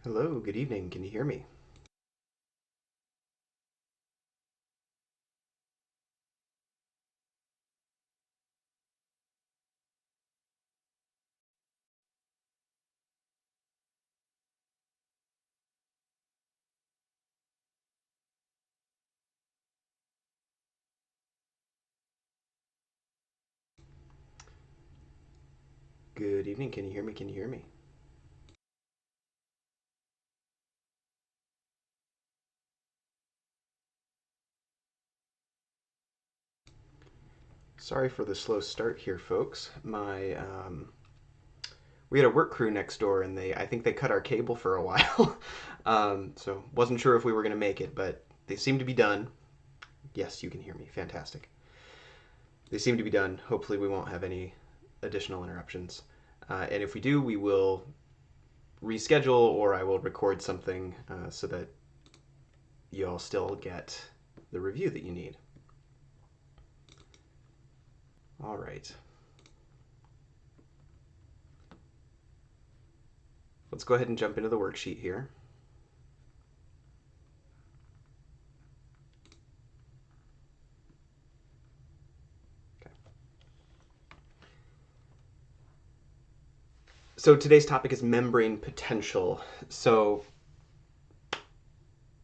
Hello, good evening. Can you hear me? Good evening. Can you hear me? Can you hear me? Sorry for the slow start here, folks. We had a work crew next door, and I think they cut our cable for a while. So wasn't sure if we were going to make it, but they seem to be done. Yes, you can hear me. Fantastic. They seem to be done. Hopefully, we won't have any additional interruptions. And if we do, we will reschedule, or I will record something so that you all still get the review that you need. All right. Let's go ahead and jump into the worksheet here. Okay. So today's topic is membrane potential. So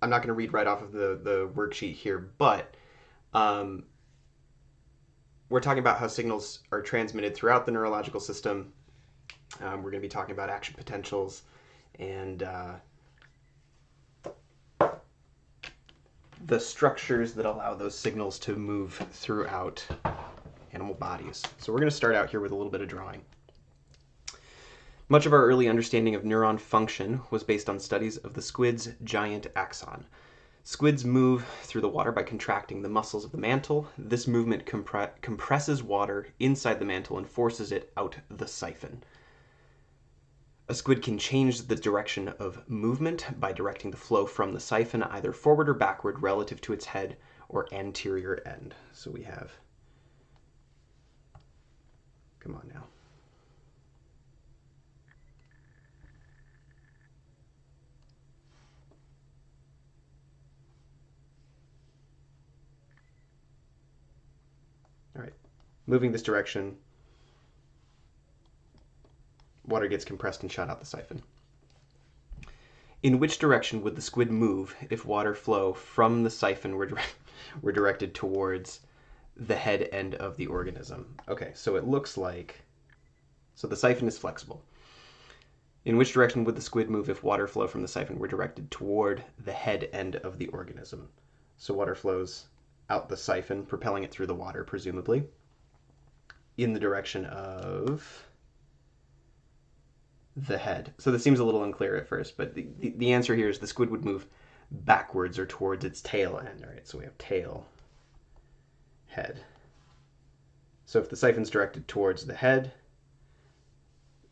I'm not going to read right off of the worksheet here, but we're talking about how signals are transmitted throughout the neurological system. We're going to be talking about action potentials and the structures that allow those signals to move throughout animal bodies. So we're going to start out here with a little bit of drawing. Much of our early understanding of neuron function was based on studies of the squid's giant axon. Squids move through the water by contracting the muscles of the mantle. This movement compresses water inside the mantle and forces it out the siphon. A squid can change the direction of movement by directing the flow from the siphon either forward or backward relative to its head or anterior end. So we have, come on now. All right, moving this direction, water gets compressed and shot out the siphon. In which direction would the squid move if water flow from the siphon were directed towards the head end of the organism? Okay, so it looks like, so the siphon is flexible. In which direction would the squid move if water flow from the siphon were directed toward the head end of the organism? So water flows out the siphon, propelling it through the water, presumably, in the direction of the head. So this seems a little unclear at first, but the answer here is the squid would move backwards or towards its tail end. All right, so we have tail, head. So if the siphon's directed towards the head,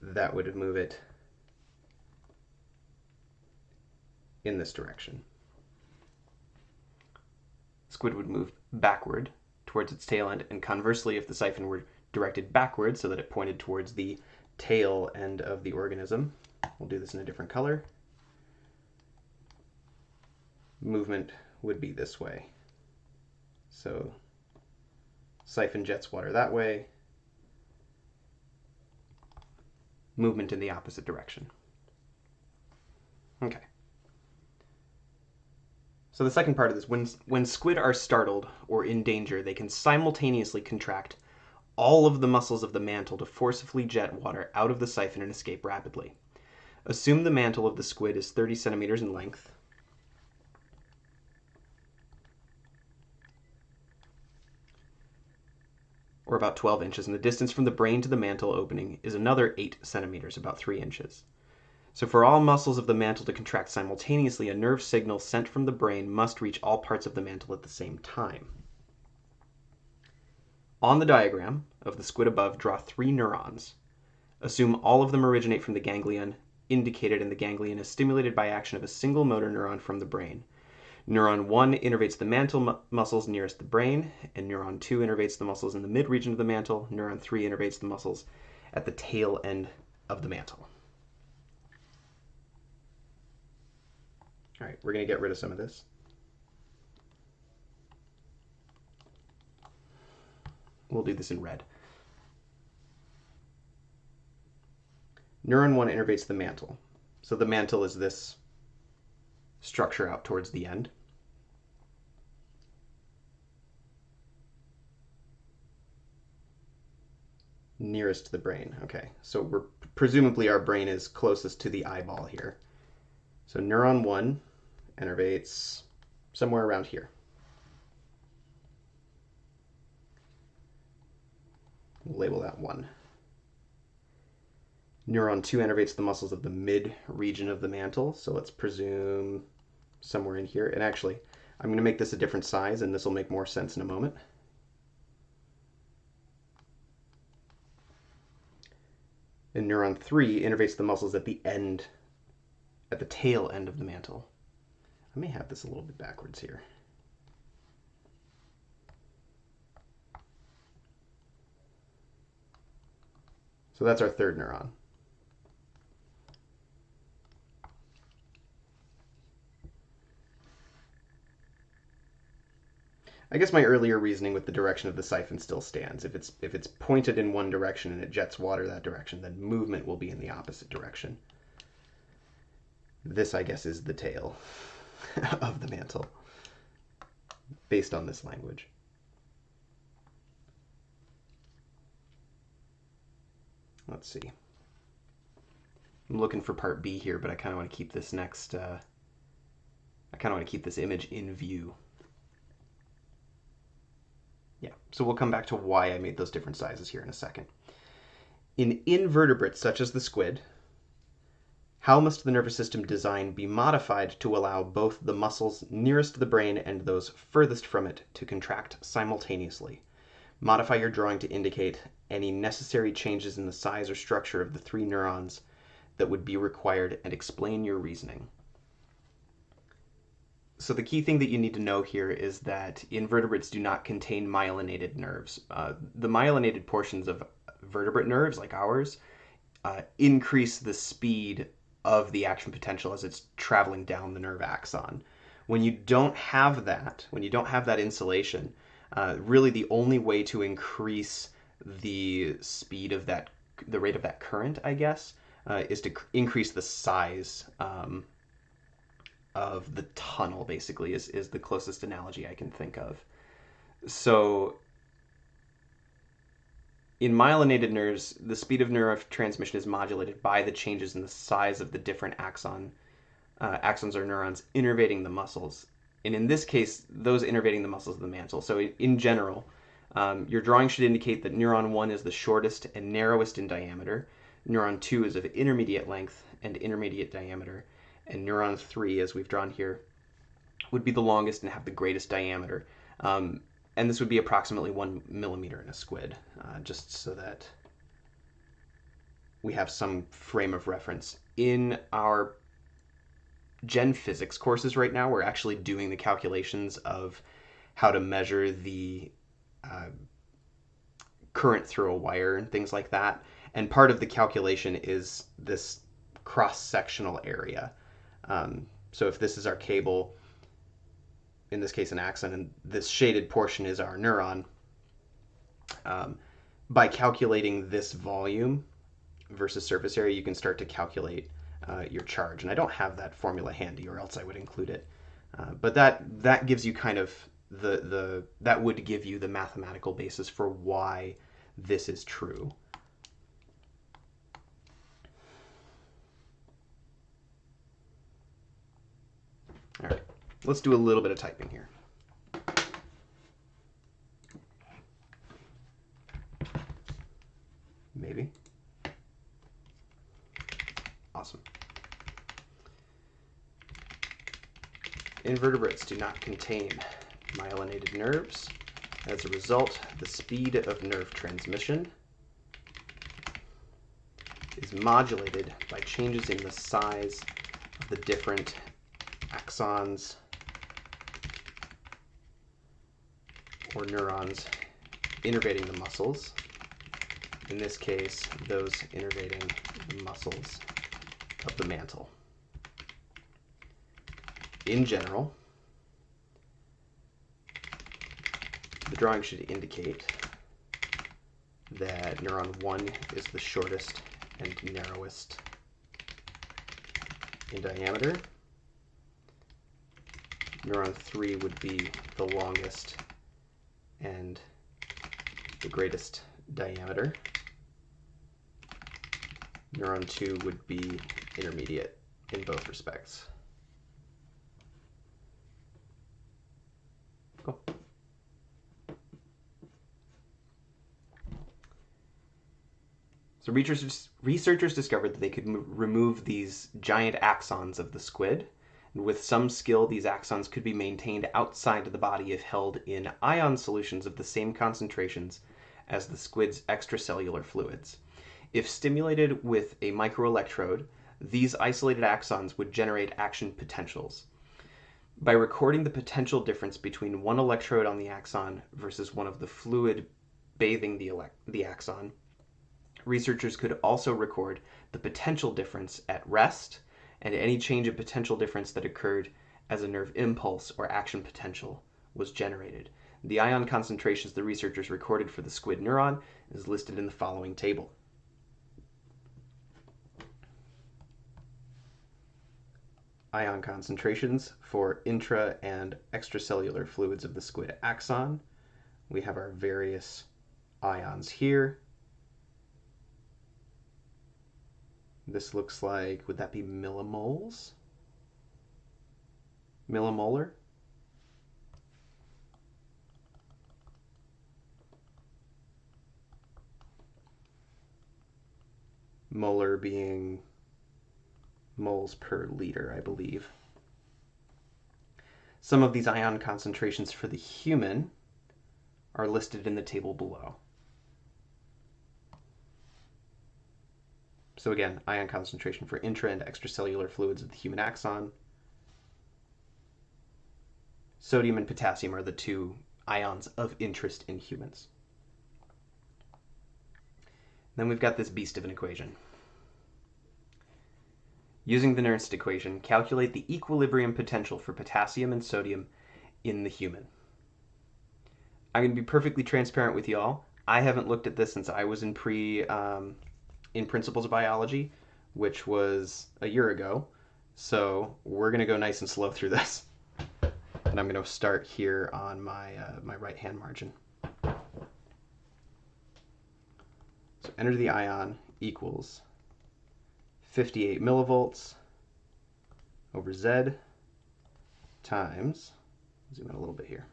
that would move it in this direction. Squid would move backward towards its tail end, and conversely, if the siphon were directed backward so that it pointed towards the tail end of the organism, we'll do this in a different color, movement would be this way. So siphon jets water that way, movement in the opposite direction. Okay. So the second part of this, when squid are startled or in danger, they can simultaneously contract all of the muscles of the mantle to forcefully jet water out of the siphon and escape rapidly. Assume the mantle of the squid is 30 centimeters in length. Or about 12 inches, and the distance from the brain to the mantle opening is another 8 centimeters, about 3 inches. So for all muscles of the mantle to contract simultaneously, a nerve signal sent from the brain must reach all parts of the mantle at the same time. On the diagram of the squid above, draw 3 neurons. Assume all of them originate from the ganglion indicated, and the ganglion is stimulated by action of a single motor neuron from the brain. Neuron 1 innervates the mantle muscles nearest the brain, and neuron 2 innervates the muscles in the mid-region of the mantle. Neuron 3 innervates the muscles at the tail end of the mantle. All right, we're going to get rid of some of this. We'll do this in red. Neuron 1 innervates the mantle. So the mantle is this structure out towards the end. Nearest to the brain. Okay, so presumably our brain is closest to the eyeball here. So neuron 1 innervates somewhere around here. We'll label that 1. Neuron 2 innervates the muscles of the mid region of the mantle, so let's presume somewhere in here. And actually, I'm going to make this a different size, and this will make more sense in a moment. And neuron 3 innervates the muscles at the end, at the tail end of the mantle. I may have this a little bit backwards here. So that's our third neuron. I guess my earlier reasoning with the direction of the siphon still stands. If it's pointed in one direction and it jets water that direction, then movement will be in the opposite direction. This, I guess, is the tail of the mantle, based on this language. Let's see. I'm looking for part B here, but I kind of want to keep this next. I kind of want to keep this image in view. Yeah, so we'll come back to why I made those different sizes here in a second. In invertebrates such as the squid, how must the nervous system design be modified to allow both the muscles nearest to the brain and those furthest from it to contract simultaneously? Modify your drawing to indicate any necessary changes in the size or structure of the 3 neurons that would be required and explain your reasoning. So the key thing that you need to know here is that invertebrates do not contain myelinated nerves. The myelinated portions of vertebrate nerves, like ours, increase the speed of the action potential as it's traveling down the nerve axon. When you don't have that, insulation, really the only way to increase the speed of that, the rate of that current, I guess, is to increase the size of the tunnel, basically, is the closest analogy I can think of. So in myelinated nerves, the speed of neurotransmission is modulated by the changes in the size of the different axons or neurons innervating the muscles. And in this case, those innervating the muscles of the mantle. So in general, your drawing should indicate that neuron 1 is the shortest and narrowest in diameter. Neuron 2 is of intermediate length and intermediate diameter. And neuron 3, as we've drawn here, would be the longest and have the greatest diameter. And this would be approximately 1 millimeter in a squid, just so that we have some frame of reference. In our gen physics courses right now, we're actually doing the calculations of how to measure the current through a wire and things like that. And part of the calculation is this cross-sectional area. So if this is our cable, in this case an axon, and this shaded portion is our neuron, by calculating this volume versus surface area, you can start to calculate your charge. And I don't have that formula handy, or else I would include it. But that gives you kind of that would give you the mathematical basis for why this is true. All right, let's do a little bit of typing here. Maybe. Awesome. Invertebrates do not contain myelinated nerves. As a result, the speed of nerve transmission is modulated by changes in the size of the different axons or neurons innervating the muscles. In this case, those innervating the muscles of the mantle. in general, the drawing should indicate that neuron 1 is the shortest and narrowest in diameter. Neuron 3 would be the longest and the greatest diameter. Neuron 2 would be intermediate in both respects. Cool. So researchers discovered that they could remove these giant axons of the squid. And with some skill, these axons could be maintained outside of the body if held in ion solutions of the same concentrations as the squid's extracellular fluids. If stimulated with a microelectrode, these isolated axons would generate action potentials. By recording the potential difference between one electrode on the axon versus one of the fluid bathing the axon, researchers could also record the potential difference at rest and any change in potential difference that occurred as a nerve impulse or action potential was generated. The ion concentrations the researchers recorded for the squid neuron is listed in the following table. Ion concentrations for intra and extracellular fluids of the squid axon. We have our various ions here. This looks like, would that be millimoles? Millimolar? Molar being moles per liter, I believe. Some of these ion concentrations for the human are listed in the table below. So again, ion concentration for intra and extracellular fluids of the human axon. Sodium and potassium are the two ions of interest in humans. Then we've got this beast of an equation. Using the Nernst equation, calculate the equilibrium potential for potassium and sodium in the human. I'm going to be perfectly transparent with y'all. I haven't looked at this since I was in Principles of Biology, which was a year ago. So we're going to go nice and slow through this. And I'm going to start here on my right-hand margin. So enter the ion equals 58 millivolts over Z times, zoom in a little bit here,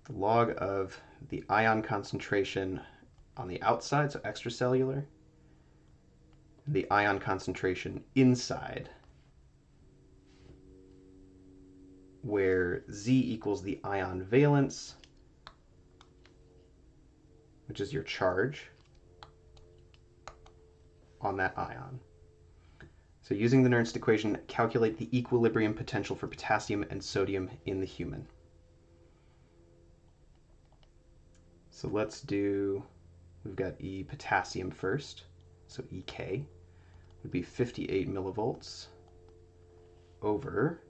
the log of the ion concentration on the outside, so extracellular, and the ion concentration inside, where Z equals the ion valence, which is your charge on that ion. So using the Nernst equation, calculate the equilibrium potential for potassium and sodium in the human. So let's do, we've got E potassium first, so EK would be 58 millivolts over,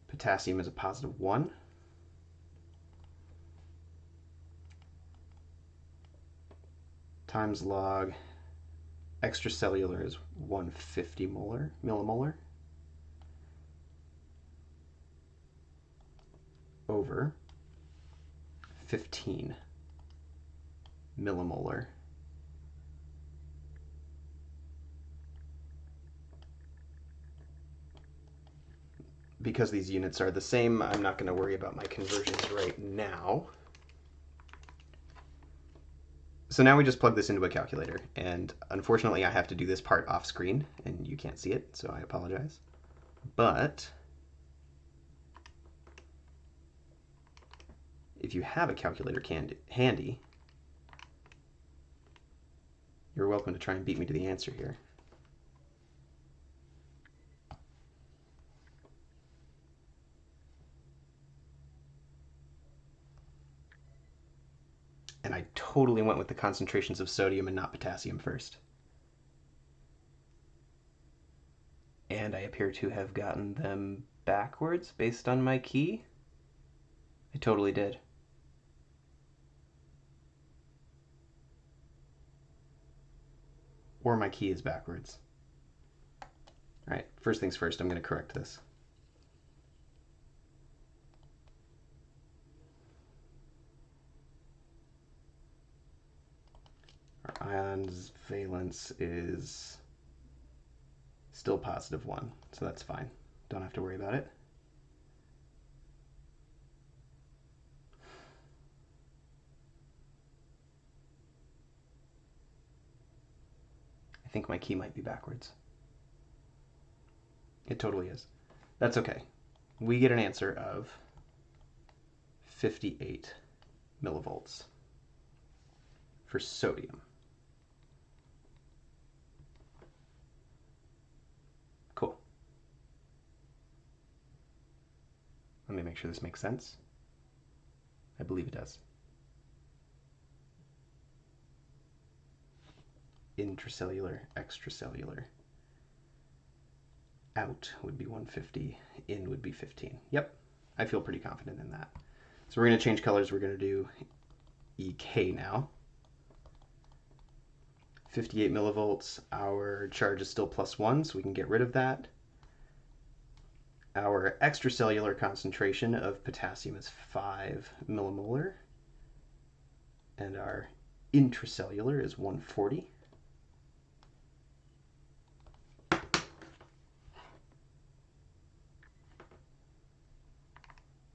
potassium is a positive 1, times log extracellular is 150 millimolar over 15 millimolar because these units are the same, I'm not going to worry about my conversions right now. So now we just plug this into a calculator, and unfortunately I have to do this part off screen, and you can't see it, so I apologize. But if you have a calculator handy, you're welcome to try and beat me to the answer here. And I totally went with the concentrations of sodium and not potassium first. and I appear to have gotten them backwards based on my key. I totally did. Or my key is backwards. All right, first things first, I'm going to correct this. Our ion's valence is still +1, so that's fine. Don't have to worry about it. I think my key might be backwards. It totally is. That's okay. We get an answer of 58 millivolts for sodium. Cool. Let me make sure this makes sense. I believe it does. Intracellular, extracellular. Out would be 150, in would be 15. Yep, I feel pretty confident in that. So we're going to change colors. We're going to do EK now. 58 millivolts. Our charge is still +1, so we can get rid of that. Our extracellular concentration of potassium is 5 millimolar. And our intracellular is 140.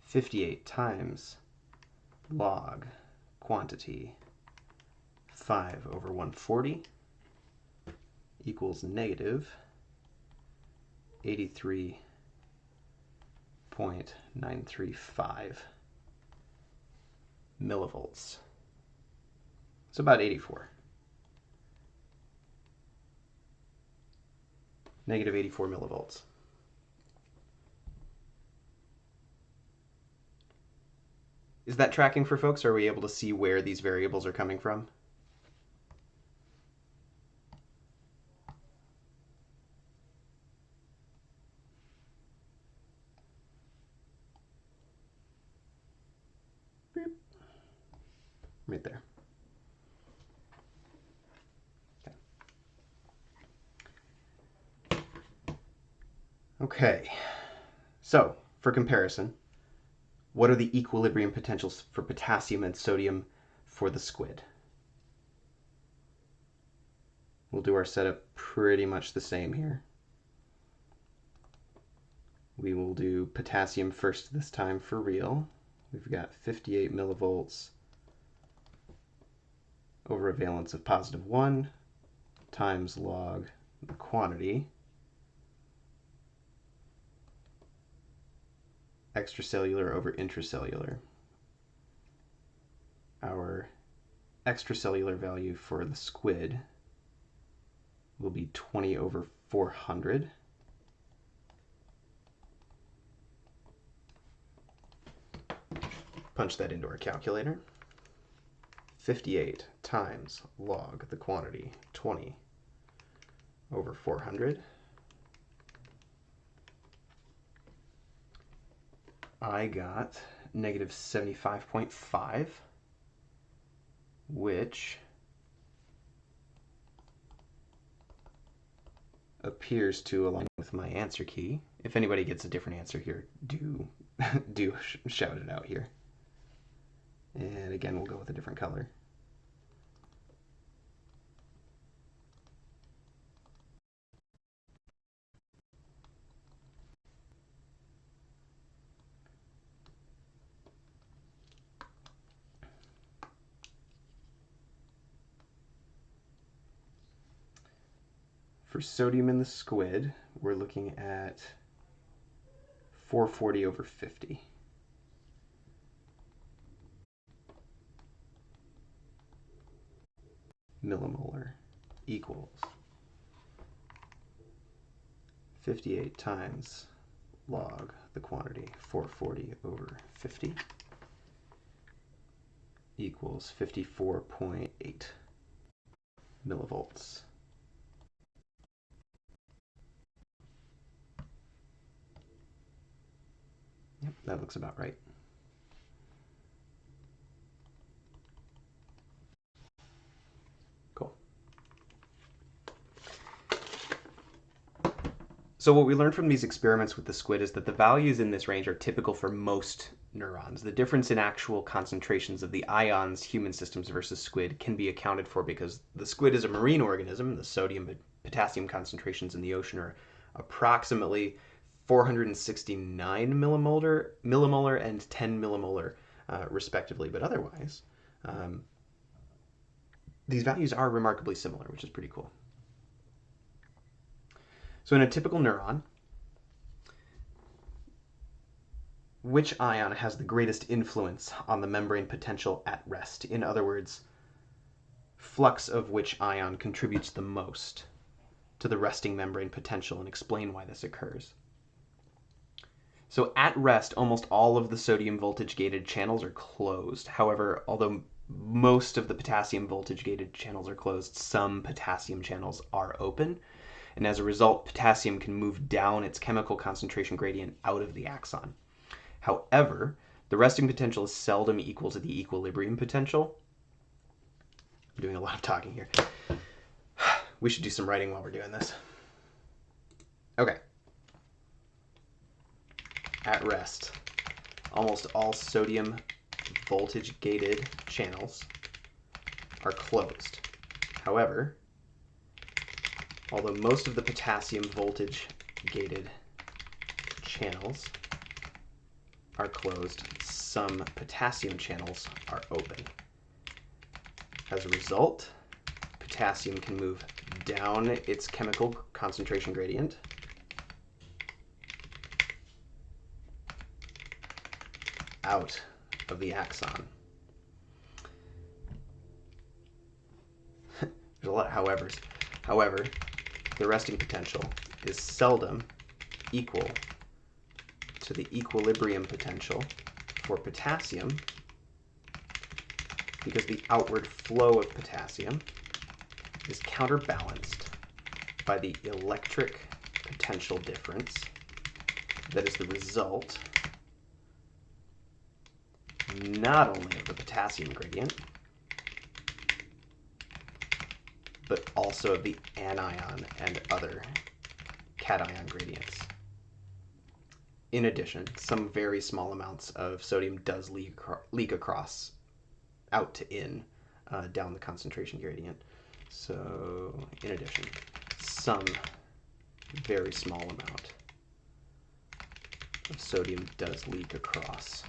(58) times log quantity 5/140 equals negative 83.935 millivolts. It's about 84. Negative 84 millivolts. Is that tracking for folks? Are we able to see where these variables are coming from? Beep. Right there. Okay, so for comparison, what are the equilibrium potentials for potassium and sodium for the squid? We'll do our setup pretty much the same here. We will do potassium first this time for real. We've got 58 millivolts over a valence of +1 times log the quantity. Extracellular over intracellular. Our extracellular value for the squid will be 20/400. Punch that into our calculator. 58 times log the quantity 20/400. I got negative 75.5, which appears to align with my answer key. If anybody gets a different answer here, do shout it out here. And again, we'll go with a different color. For sodium in the squid, we're looking at 440/50. Millimolar equals 58 times log the quantity 440/50 equals 54.8 millivolts. That looks about right. Cool. So what we learned from these experiments with the squid is that the values in this range are typical for most neurons. The difference in actual concentrations of the ions human systems versus squid can be accounted for because the squid is a marine organism. The sodium and potassium concentrations in the ocean are approximately 469 millimolar and 10 millimolar respectively, but otherwise these values are remarkably similar, which is pretty cool. So in a typical neuron, which ion has the greatest influence on the membrane potential at rest? In other words, flux of which ion contributes the most to the resting membrane potential, and explain why this occurs. So at rest, almost all of the sodium voltage gated channels are closed. However, although most of the potassium voltage gated channels are closed, some potassium channels are open. And as a result, potassium can move down its chemical concentration gradient out of the axon. However, the resting potential is seldom equal to the equilibrium potential. I'm doing a lot of talking here. We should do some writing while we're doing this. Okay. At rest, almost all sodium voltage gated channels are closed. However, although most of the potassium voltage gated channels are closed, some potassium channels are open. As a result, potassium can move down its chemical concentration gradient out of the axon. There's a lot of howevers. However, the resting potential is seldom equal to the equilibrium potential for potassium because the outward flow of potassium is counterbalanced by the electric potential difference that is the result not only of the potassium gradient, but also of the anion and other cation gradients. In addition, some very small amounts of sodium does leak across out to in down the concentration gradient. So in addition, some very small amount of sodium does leak across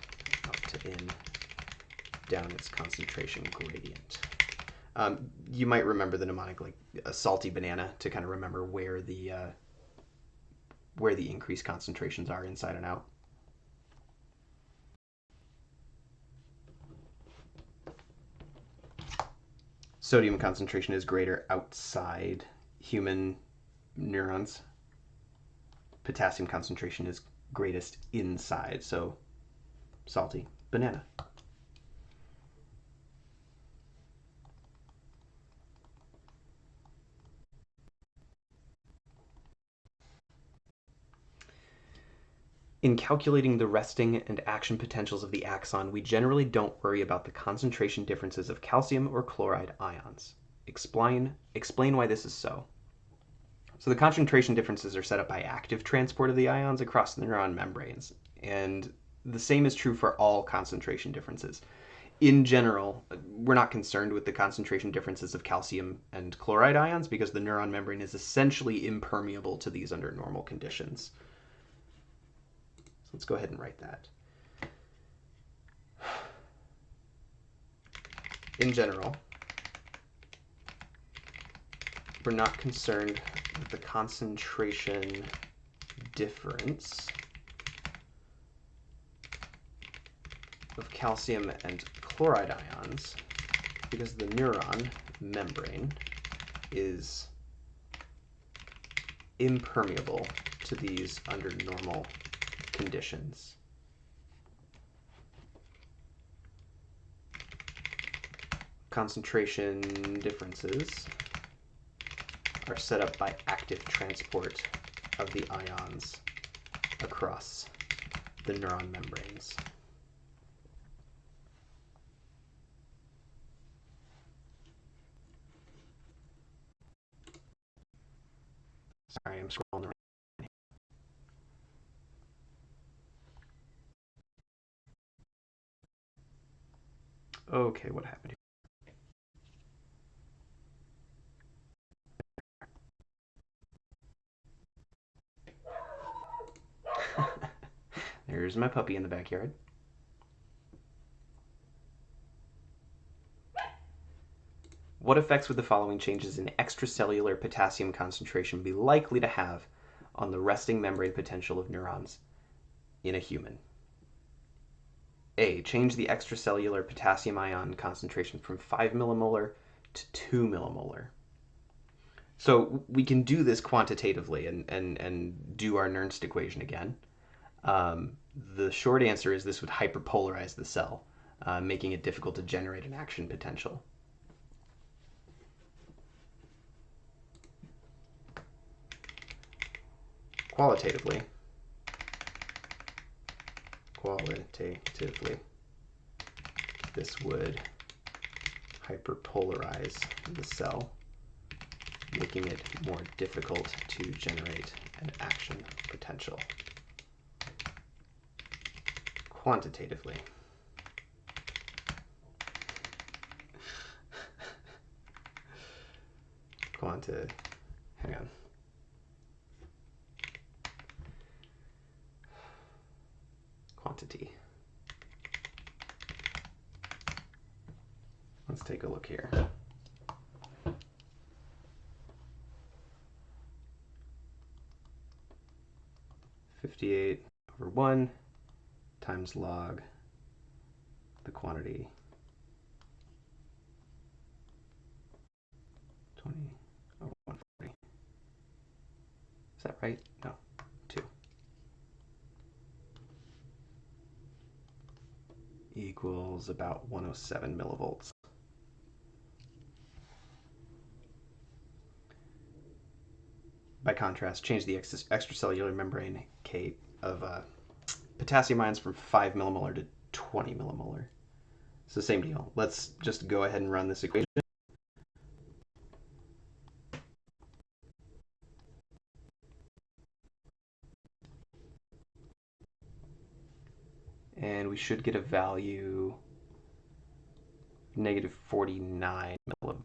out to in down its concentration gradient. You might remember the mnemonic like a salty banana to kind of remember where the increased concentrations are inside and out. Sodium concentration is greater outside human neurons. Potassium concentration is greatest inside, so salty banana. In calculating the resting and action potentials of the axon, we generally don't worry about the concentration differences of calcium or chloride ions. Explain why this is so. So the concentration differences are set up by active transport of the ions across the neuron membranes, and the same is true for all concentration differences. In general, we're not concerned with the concentration differences of calcium and chloride ions because the neuron membrane is essentially impermeable to these under normal conditions. Let's go ahead and write that. In general, we're not concerned with the concentration difference of calcium and chloride ions because the neuron membrane is impermeable to these under normal conditions. Concentration differences are set up by active transport of the ions across the neuron membranes. Sorry, I'm scrolling around. Okay, what happened here? There's my puppy in the backyard. What effects would the following changes in extracellular potassium concentration be likely to have on the resting membrane potential of neurons in a human? A. Change the extracellular potassium ion concentration from 5 millimolar to 2 millimolar. So we can do this quantitatively and do our Nernst equation again. The short answer is this would hyperpolarize the cell, making it difficult to generate an action potential. Qualitatively, this would hyperpolarize the cell, making it more difficult to generate an action potential. Quantitatively. Hang on. Quantity. Let's take a look here. (58/1) times log the quantity 20/140. Is that right? No, 2. Equals about 107 millivolts. By contrast, change the extracellular membrane K of potassium ions from 5 millimolar to 20 millimolar. It's the same deal. Let's just go ahead and run this equation. And we should get a value negative 49 millivolts.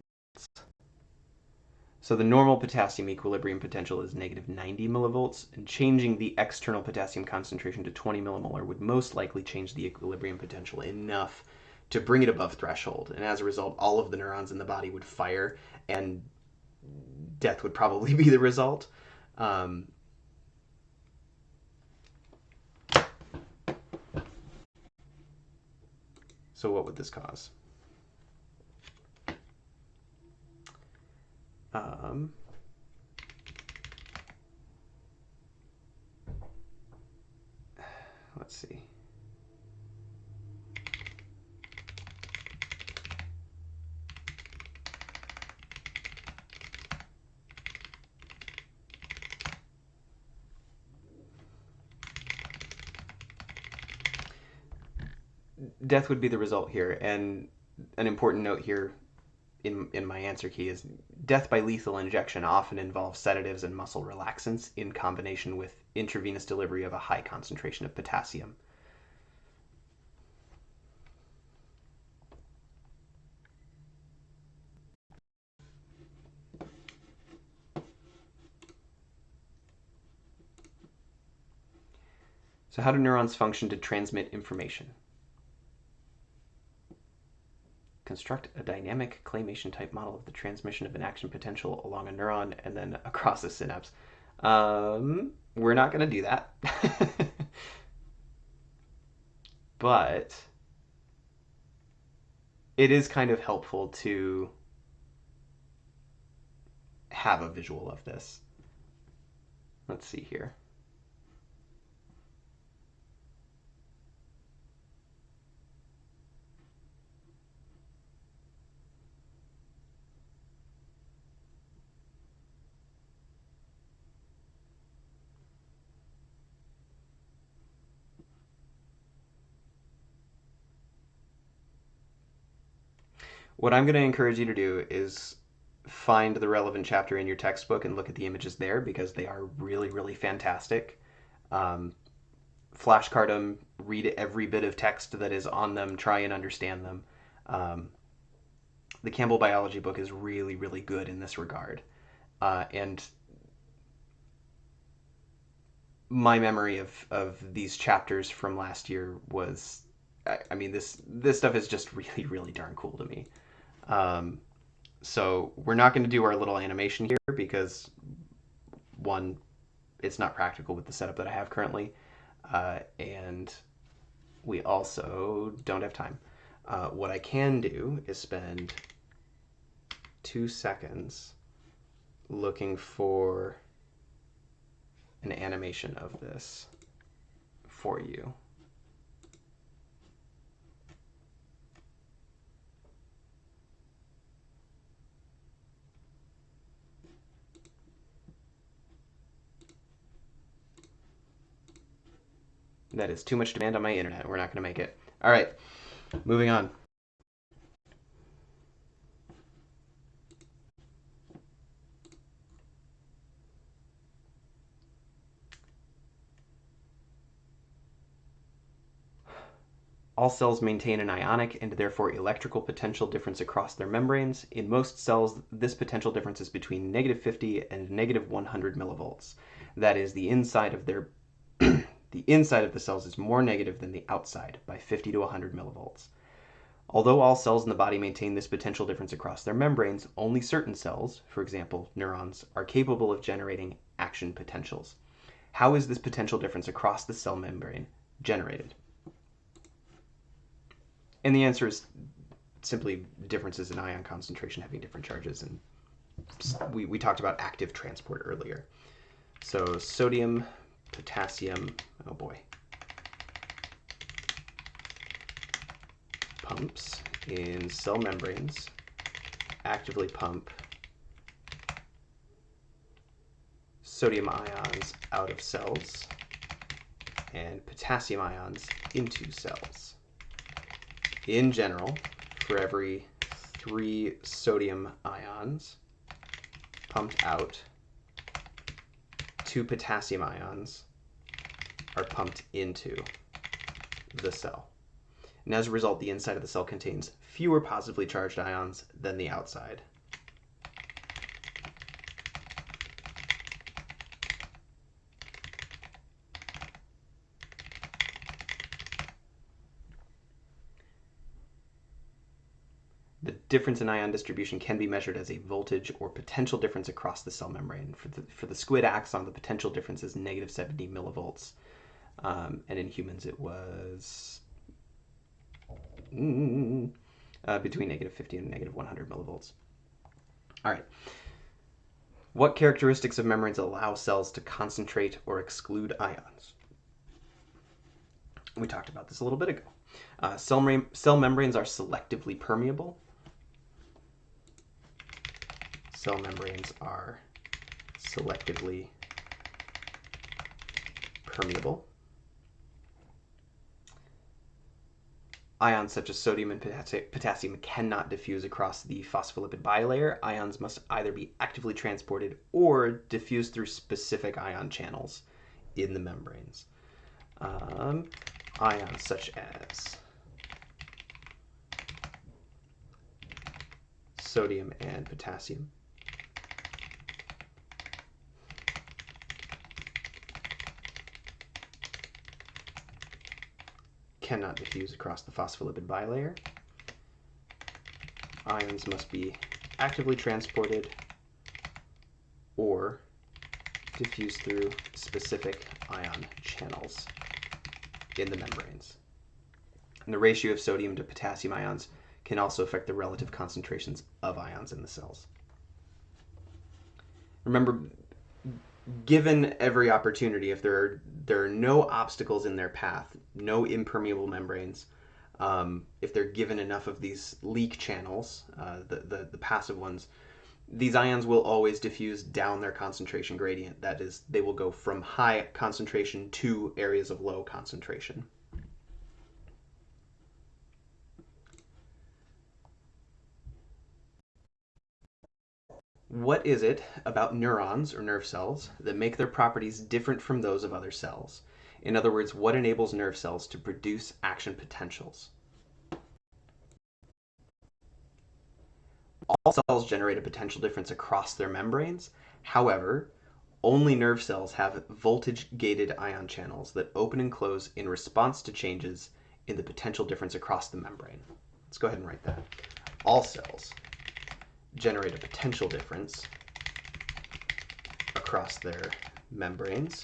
So the normal potassium equilibrium potential is negative 90 millivolts, and changing the external potassium concentration to 20 millimolar would most likely change the equilibrium potential enough to bring it above threshold. And as a result, all of the neurons in the body would fire, and death would probably be the result. So what would this cause? Let's see. Death would be the result here, and an important note here in my answer key is death by lethal injection often involves sedatives and muscle relaxants in combination with intravenous delivery of a high concentration of potassium. So how do neurons function to transmit information? Construct a dynamic claymation type model of the transmission of an action potential along a neuron and then across a synapse. We're not going to do that. But it is kind of helpful to have a visual of this. Let's see here. What I'm going to encourage you to do is find the relevant chapter in your textbook and look at the images there because they are really, really fantastic. Um, Flashcard them, read every bit of text that is on them, try and understand them. Um, the Campbell Biology book is really, really good in this regard. And my memory of these chapters from last year was, I mean, this stuff is just really, really darn cool to me. Um, so we're not going to do our little animation here because, one, it's not practical with the setup that I have currently, and we also don't have time. What I can do is spend 2 seconds looking for an animation of this for you. That is too much demand on my internet. We're not going to make it. All right, moving on. All cells maintain an ionic and therefore electrical potential difference across their membranes. In most cells, this potential difference is between -50 and -100 millivolts. That is, the inside of their the inside of the cells is more negative than the outside by 50 to 100 millivolts. Although all cells in the body maintain this potential difference across their membranes, only certain cells, for example neurons, are capable of generating action potentials. How is this potential difference across the cell membrane generated? And the answer is simply differences in ion concentration having different charges. And we talked about active transport earlier. So sodium, potassium, oh boy, pumps in cell membranes actively pump sodium ions out of cells and potassium ions into cells. In general, for every 3 sodium ions pumped out, 2 potassium ions are pumped into the cell. And as a result, the inside of the cell contains fewer positively charged ions than the outside. The difference in ion distribution can be measured as a voltage or potential difference across the cell membrane. For the squid axon, the potential difference is -70 millivolts. And in humans, it was between -50 and -100 millivolts. All right. What characteristics of membranes allow cells to concentrate or exclude ions? We talked about this a little bit ago. Cell membranes are selectively permeable. Cell membranes are selectively permeable. Ions such as sodium and potassium cannot diffuse across the phospholipid bilayer. Ions must either be actively transported or diffuse through specific ion channels in the membranes. Ions such as sodium and potassium cannot diffuse across the phospholipid bilayer. Ions must be actively transported or diffuse through specific ion channels in the membranes. And the ratio of sodium to potassium ions can also affect the relative concentrations of ions in the cells. Remember, given every opportunity, if there are no obstacles in their path, no impermeable membranes, if they're given enough of these leak channels, the passive ones, these ions will always diffuse down their concentration gradient. That is, they will go from high concentration to areas of low concentration. What is it about neurons or nerve cells that make their properties different from those of other cells? In other words, what enables nerve cells to produce action potentials? All cells generate a potential difference across their membranes. However, only nerve cells have voltage-gated ion channels that open and close in response to changes in the potential difference across the membrane. Let's go ahead and write that. All cells generate a potential difference across their membranes,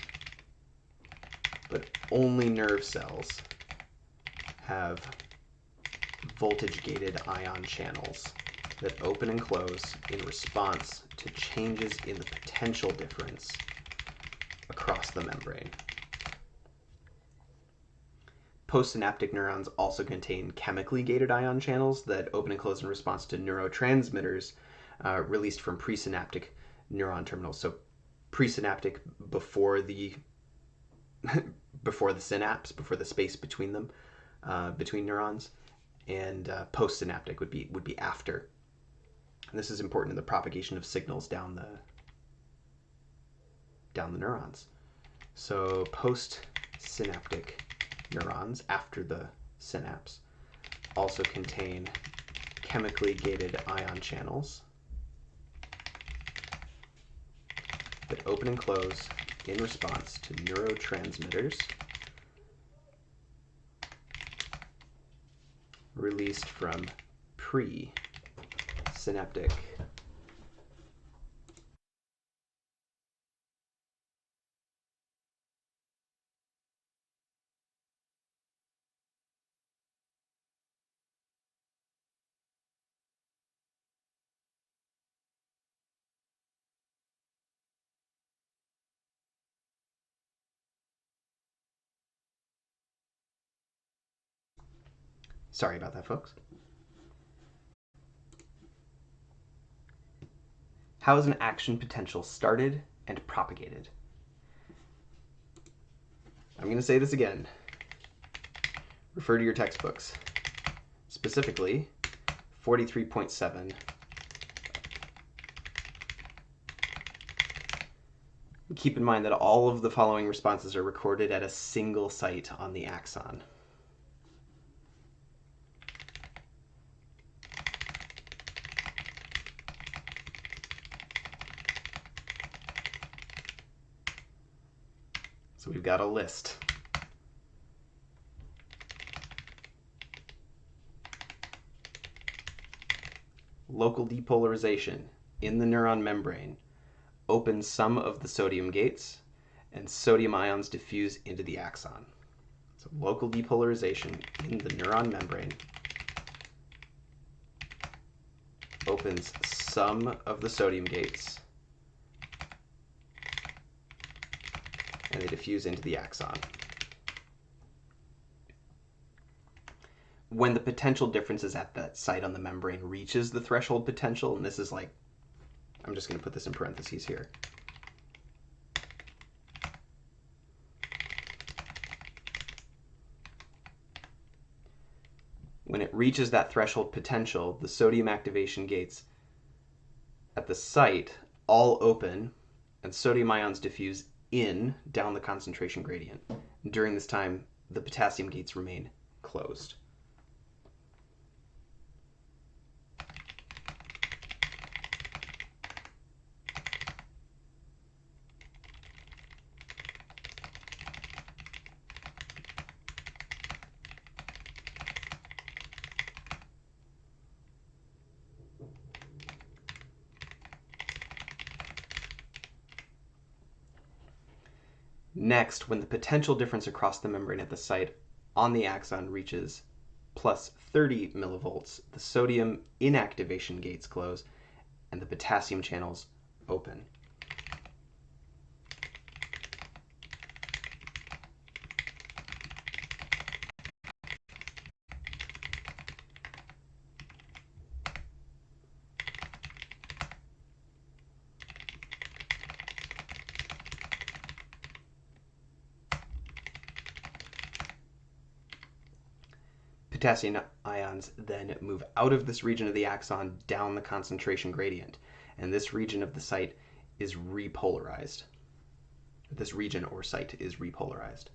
but only nerve cells have voltage-gated ion channels that open and close in response to changes in the potential difference across the membrane. Postsynaptic neurons also contain chemically gated ion channels that open and close in response to neurotransmitters released from presynaptic neuron terminals. So presynaptic before the before the synapse, before the space between them, between neurons, and postsynaptic would be after. And this is important in the propagation of signals down the neurons. So postsynaptic neurons after the synapse also contain chemically gated ion channels that open and close in response to neurotransmitters released from presynaptic Sorry about that, folks. How is an action potential started and propagated? I'm going to say this again. Refer to your textbooks. Specifically, 43.7. Keep in mind that all of the following responses are recorded at a single site on the axon. So we've got a list. Local depolarization in the neuron membrane opens some of the sodium gates, and sodium ions diffuse into the axon. So local depolarization in the neuron membrane opens some of the sodium gates, and they diffuse into the axon. When the potential differences at that site on the membrane reaches the threshold potential, and this is like, I'm just going to put this in parentheses here. When it reaches that threshold potential, the sodium activation gates at the site all open, and sodium ions diffuse down the concentration gradient. During this time, the potassium gates remain closed. Next, when the potential difference across the membrane at the site on the axon reaches plus 30 millivolts, the sodium inactivation gates close and the potassium channels open. Potassium ion ions then move out of this region of the axon down the concentration gradient. And this region of the site is repolarized. This region or site is repolarized.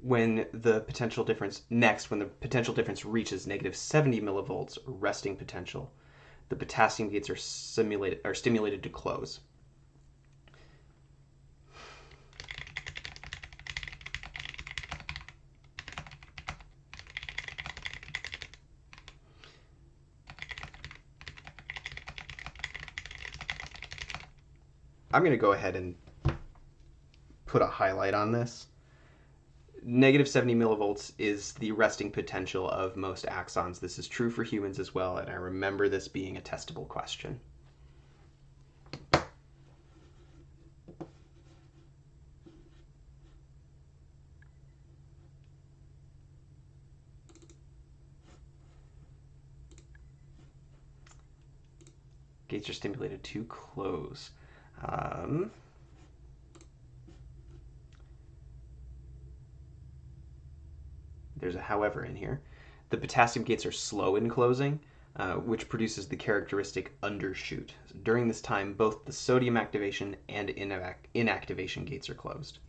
When the potential difference reaches negative 70 millivolts resting potential, the potassium gates are stimulated to close. I'm going to go ahead and put a highlight on this. Negative 70 millivolts is the resting potential of most axons. This is true for humans as well, and I remember this being a testable question. Gates are stimulated to close. There's a however in here. The potassium gates are slow in closing, which produces the characteristic undershoot. So during this time, both the sodium activation and inactivation gates are closed.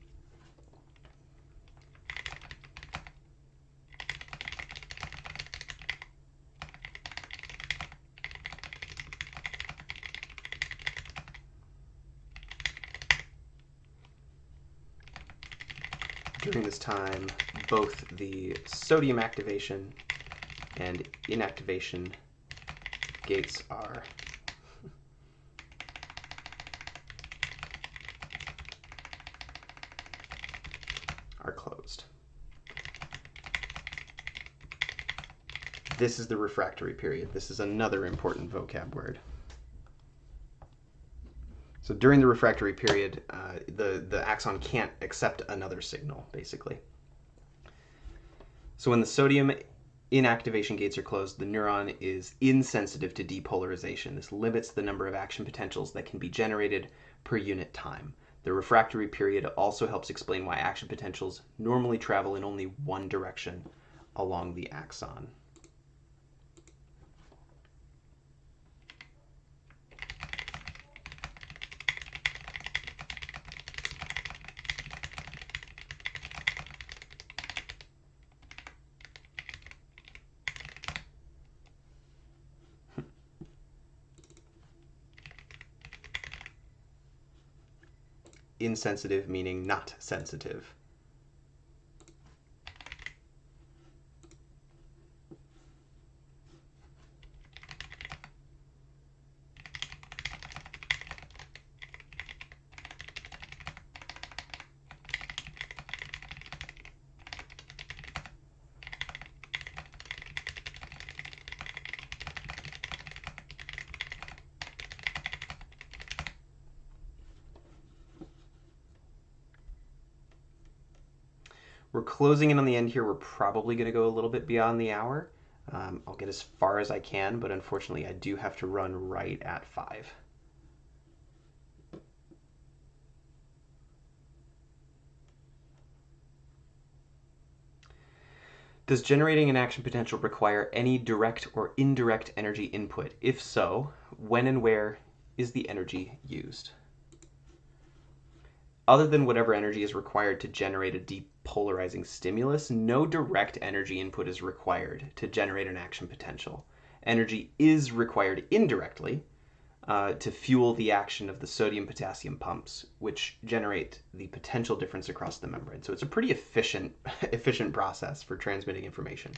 During this time, both the sodium activation and inactivation gates are closed. This is the refractory period. This is another important vocab word. So during the refractory period, the axon can't accept another signal, basically. So when the sodium inactivation gates are closed, the neuron is insensitive to depolarization. This limits the number of action potentials that can be generated per unit time. The refractory period also helps explain why action potentials normally travel in only one direction along the axon. Insensitive meaning not sensitive. We're closing in on the end here. We're probably going to go a little bit beyond the hour. I'll get as far as I can, but unfortunately I do have to run right at 5. Does generating an action potential require any direct or indirect energy input? If so, when and where is the energy used? Other than whatever energy is required to generate a depolarizing stimulus, no direct energy input is required to generate an action potential. Energy is required indirectly to fuel the action of the sodium-potassium pumps, which generate the potential difference across the membrane. So it's a pretty efficient process for transmitting information.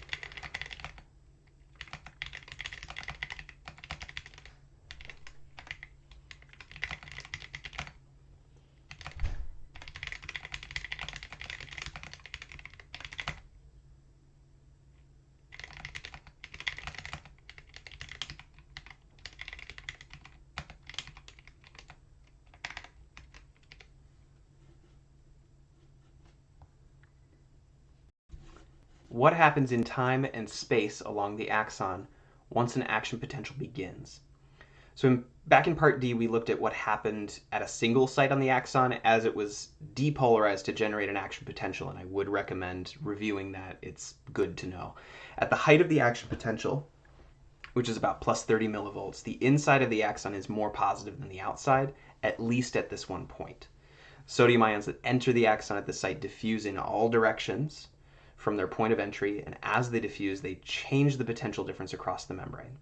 What happens in time and space along the axon once an action potential begins? So back in part D, we looked at what happened at a single site on the axon as it was depolarized to generate an action potential, and I would recommend reviewing that. It's good to know. At the height of the action potential, which is about plus 30 millivolts, the inside of the axon is more positive than the outside, at least at this one point. Sodium ions that enter the axon at the site diffuse in all directions from their point of entry, and as they diffuse, they change the potential difference across the membrane.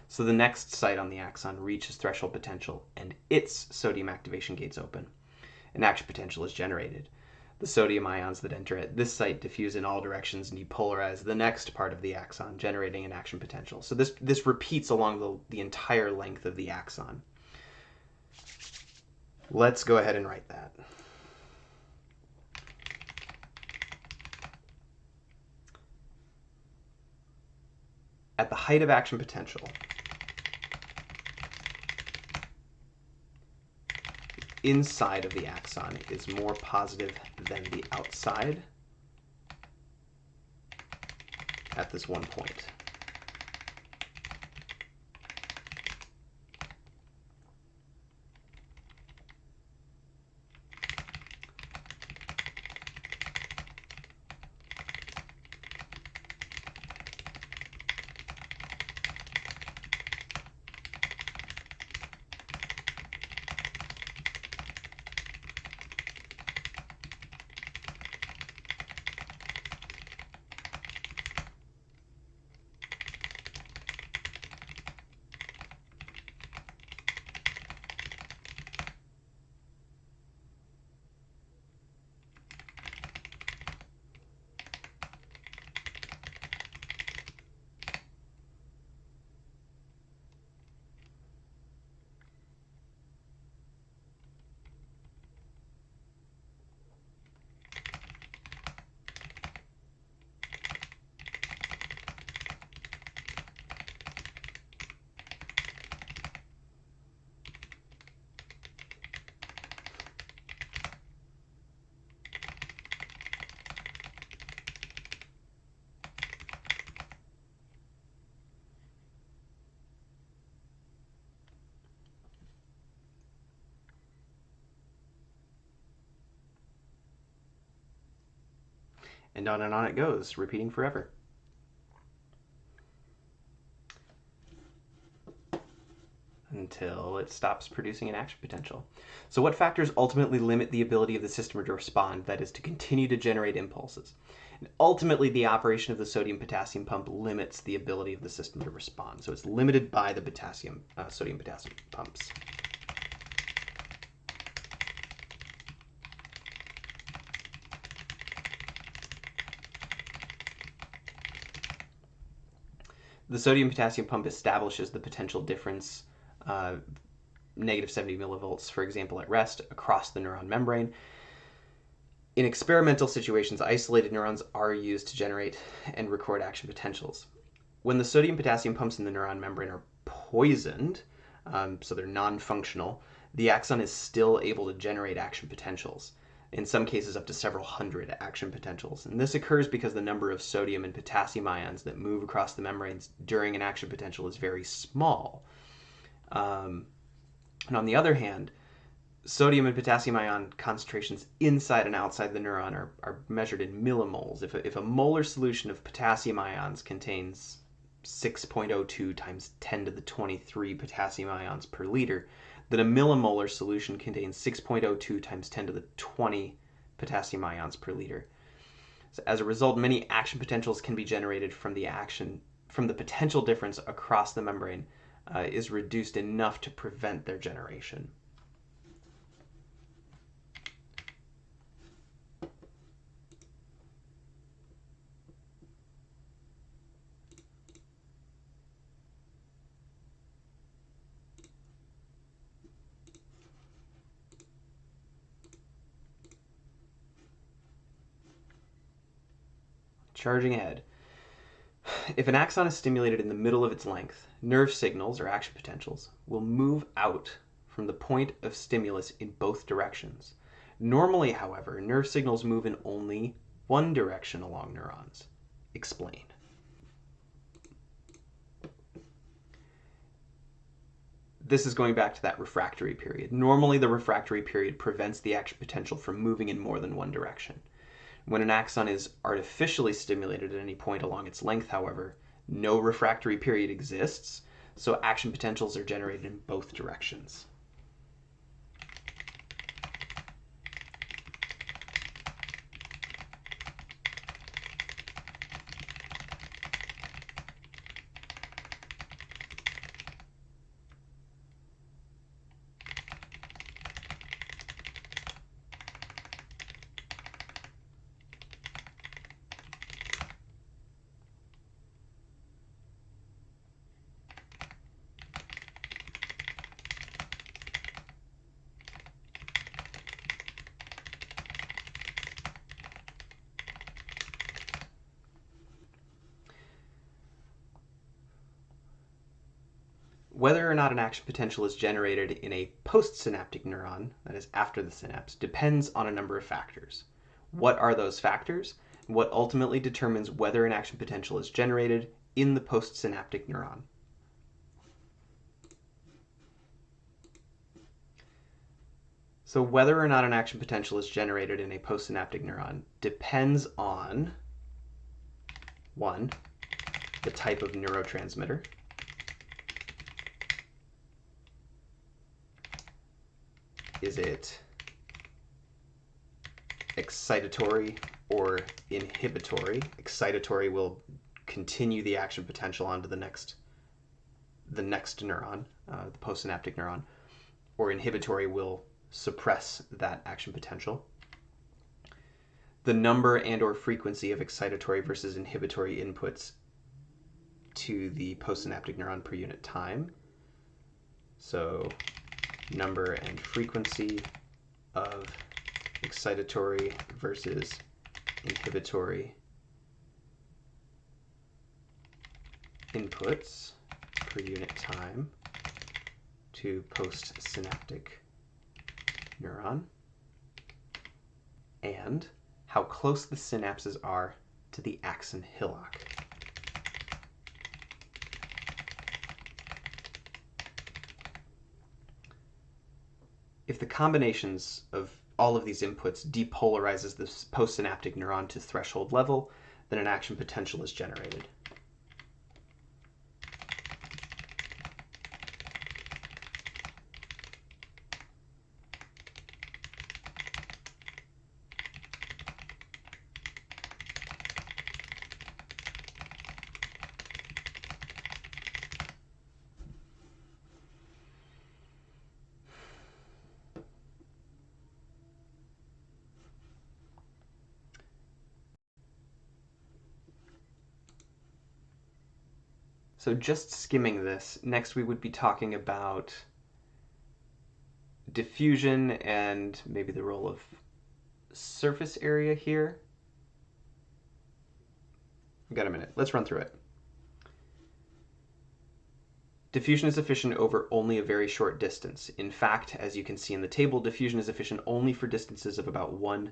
So the next site on the axon reaches threshold potential, and its sodium activation gates open. An action potential is generated. The sodium ions that enter at this site diffuse in all directions and depolarize the next part of the axon, generating an action potential. So this repeats along the entire length of the axon. Let's go ahead and write that. At the height of action potential, inside of the axon is more positive than the outside at this one point. And on it goes, repeating forever. Until it stops producing an action potential. So what factors ultimately limit the ability of the system to respond, that is, to continue to generate impulses? And ultimately, the operation of the sodium-potassium pump limits the ability of the system to respond. So it's limited by the sodium-potassium pumps. The sodium-potassium pump establishes the potential difference, negative 70 millivolts, for example, at rest, across the neuron membrane. In experimental situations, isolated neurons are used to generate and record action potentials. When the sodium-potassium pumps in the neuron membrane are poisoned, so they're non-functional, the axon is still able to generate action potentials. In some cases, up to several hundred action potentials. And this occurs because the number of sodium and potassium ions that move across the membranes during an action potential is very small. And on the other hand, sodium and potassium ion concentrations inside and outside the neuron are measured in millimoles. If a molar solution of potassium ions contains 6.02 times 10 to the 23 potassium ions per liter, then a millimolar solution contains 6.02 times 10 to the 20 potassium ions per liter. So as a result, many action potentials can be generated from the potential difference across the membrane is reduced enough to prevent their generation. Charging ahead. If an axon is stimulated in the middle of its length, nerve signals, or action potentials, will move out from the point of stimulus in both directions. Normally, however, nerve signals move in only one direction along neurons. explain. This is going back to that refractory period. Normally, the refractory period prevents the action potential from moving in more than one direction. When an axon is artificially stimulated at any point along its length, however, no refractory period exists, so action potentials are generated in both directions. Whether or not an action potential is generated in a postsynaptic neuron, that is after the synapse, depends on a number of factors. What are those factors? What ultimately determines whether an action potential is generated in the postsynaptic neuron? So whether or not an action potential is generated in a postsynaptic neuron depends on, 1, the type of neurotransmitter, is it excitatory or inhibitory? Excitatory will continue the action potential onto the next neuron, the postsynaptic neuron, or inhibitory will suppress that action potential. The number and or frequency of excitatory versus inhibitory inputs to the postsynaptic neuron per unit time. So number and frequency of excitatory versus inhibitory inputs per unit time to postsynaptic neuron, and how close the synapses are to the axon hillock. If the combinations of all of these inputs depolarizes the postsynaptic neuron to threshold level, then an action potential is generated. So just skimming this, next we would be talking about diffusion and maybe the role of surface area here. We've got a minute. Let's run through it. Diffusion is efficient over only a very short distance. In fact, as you can see in the table, diffusion is efficient only for distances of about 1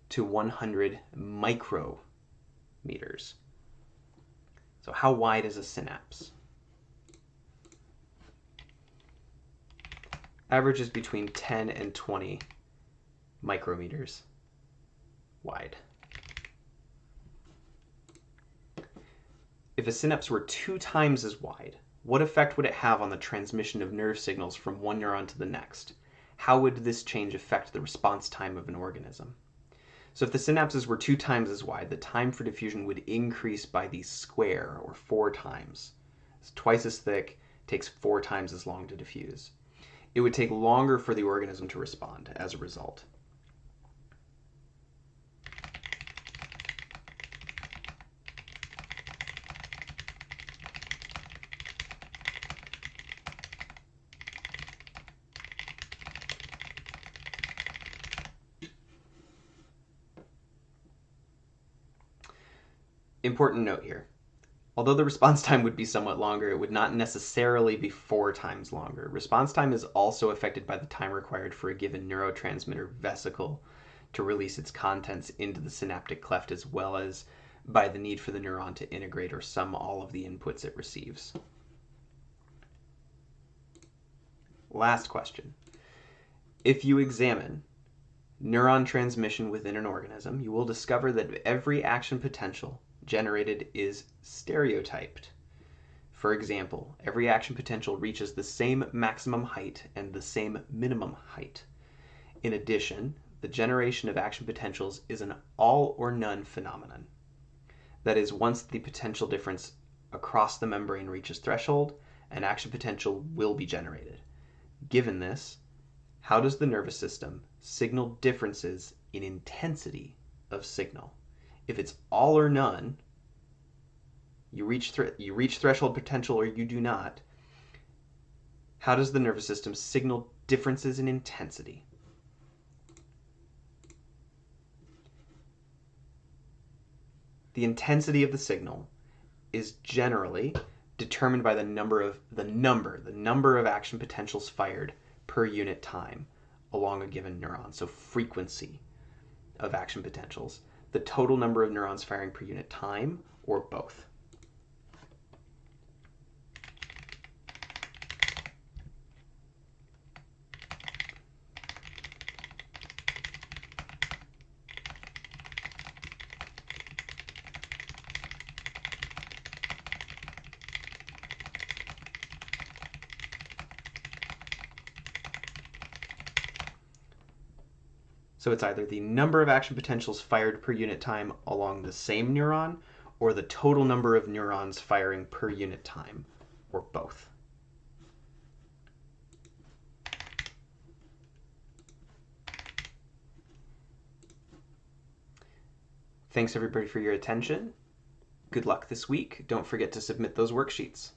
to 100 micrometers. So how wide is a synapse? Average is between 10 and 20 micrometers wide. If a synapse were 2 times as wide, what effect would it have on the transmission of nerve signals from one neuron to the next? How would this change affect the response time of an organism? So if the synapses were 2 times as wide, the time for diffusion would increase by the square, or 4 times. It's twice as thick, takes 4 times as long to diffuse. It would take longer for the organism to respond as a result. Important note here. Although the response time would be somewhat longer, it would not necessarily be 4 times longer. Response time is also affected by the time required for a given neurotransmitter vesicle to release its contents into the synaptic cleft, as well as by the need for the neuron to integrate or sum all of the inputs it receives. Last question. If you examine neuron transmission within an organism, you will discover that every action potential generated is stereotyped. For example, every action potential reaches the same maximum height and the same minimum height. In addition, the generation of action potentials is an all or none phenomenon. That is, once the potential difference across the membrane reaches threshold, an action potential will be generated. Given this, how does the nervous system signal differences in intensity of signal? If it's all or none, you reach threshold potential or you do not, how does the nervous system signal differences in intensity? The intensity of the signal is generally determined by the number of action potentials fired per unit time along a given neuron. So frequency of action potentials, the total number of neurons firing per unit time, or both. So it's either the number of action potentials fired per unit time along the same neuron, or the total number of neurons firing per unit time, or both. Thanks everybody for your attention. Good luck this week. Don't forget to submit those worksheets.